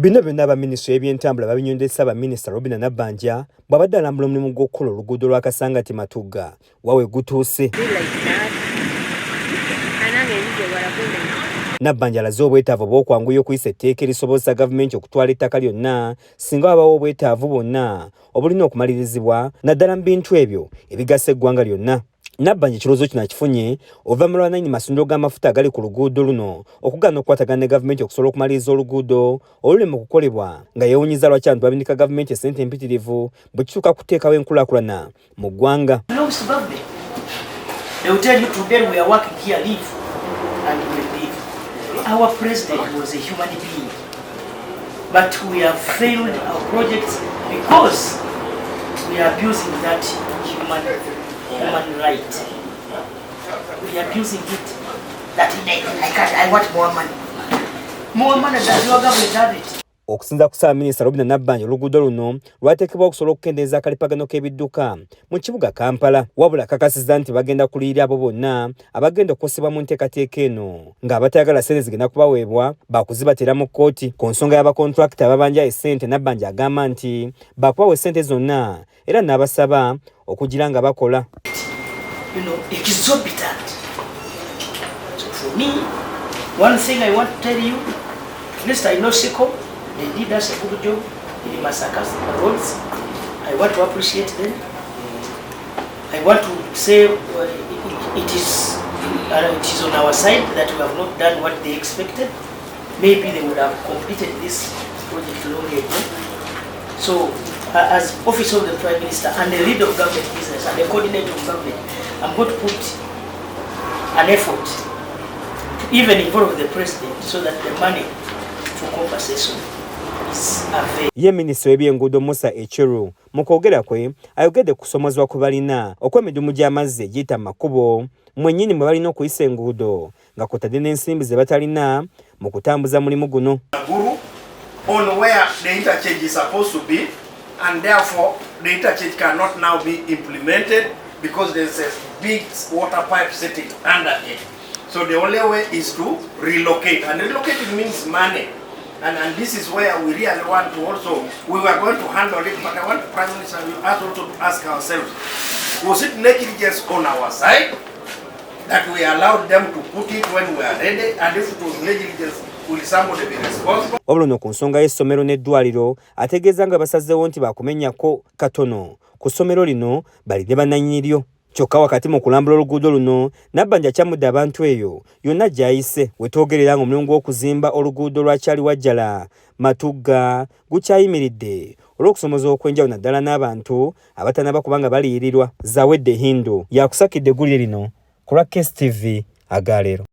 Bino byonna abaminisitule y'ebyentambula babinyondesa abaminisita Robinah Nabbanja bw'abadde alambula omulimu gw'okukola oluguudo lwa Kasangati Matugga wawe gutuuse. Nabbanja alaze obwetaavu bw'okwanguya okuyisa etteeka erisobozesa gavumenti okutwala ettaka lyonna singa wabawo obwetaavu bwonna obulina okumalirizibwa naddala mu bintu ebyo ebigasa eggwanga lyonna. Nabbanja ekirowoozo kino akifunye ova mu lwananyini masundiro g'amafuta agali ku luguudo luno okugaana okukwatagana ne gavumenti okusobola okumaliriza oluguudo olulema okukolebwa nga yeewunyiza lwaki abantu babindika gavumenti essente empitirivu bwe kituuka kuteekawo enkulaakulana mu ggwanga. Our president was a human being, but we have failed our projects because we are abusing that human right. We are abusing it. That I want more money. More money than your government have it. Okusinza ku Minisita Robinah Nabbanja oluguudo luno lwateekebwa okusobola okukendeeza akalipagano k'ebidduka mu kibuga Kampala, wabula kakasizza nti bagenda kuliyirira abo bonna abagenda okukosebwa mu nteekateeka eno ng'abatayagala ssente zigenda kubaweebwa baakuzibatera mu kkooti. Ku nsonga y'abakontrakita ababanja essente, Nabbanja agamba nti baakubawa essente zonna era n'abasaba okugira nga bakola. Exorbitant. So for me, one thing I want to tell you, at least I know Siko. They did us a good job in Masaka's roads. I want to appreciate them. I want to say it is on our side that we have not done what they expected. Maybe they would have completed this project long ago. So, as Office of the Prime Minister and the leader of government business and the coordinator of government, I'm going to put an effort to even involve the president so that the money for compensation. Ye minisita w'ebyenguudo Musa Echeru mu kwogera kwe ayogedde ku kusomozebwa kwe balina okw'emidumu gy'amazzi egiyita mu makubo mwennyini mwe balina okuyisa enguudo nga kwotadde n'ensimbi ze batalina mu kutambuza mulimu guno. On where the interchange is supposed to be, and therefore the interchange cannot now be implemented because there's a big water pipe sitting under it. So the only way is to relocate, and relocating means money. And this is where we really want to also, we were going to handle it, but I want the Prime Minister and us also to ask ourselves, was it negligence on our side that we allowed them to put it when we are ready, and if it was negligence, will somebody be responsible? Wabula ku nsonga y'essomero n'eddwaliro ategeeza nga basazeewo nti baakumenyako katono ku ssomero lino balidde bannannyini. Kyokka wakati mu kulambula oluguudo luno Nabbanja kyamudde abantu eyo yonna gy'ayise wetwogerera nga omulimu gw'okuzimba oluguudo lwa Kyaliwajjala Matugga gukyayimiridde olw'okusomoza okw'enjawulo naddala n'abantu abatanaba kubanga baliyirirwa. Zawedde Hindu yakusakidde eggulire lino ku lwa KSTV Agaleero.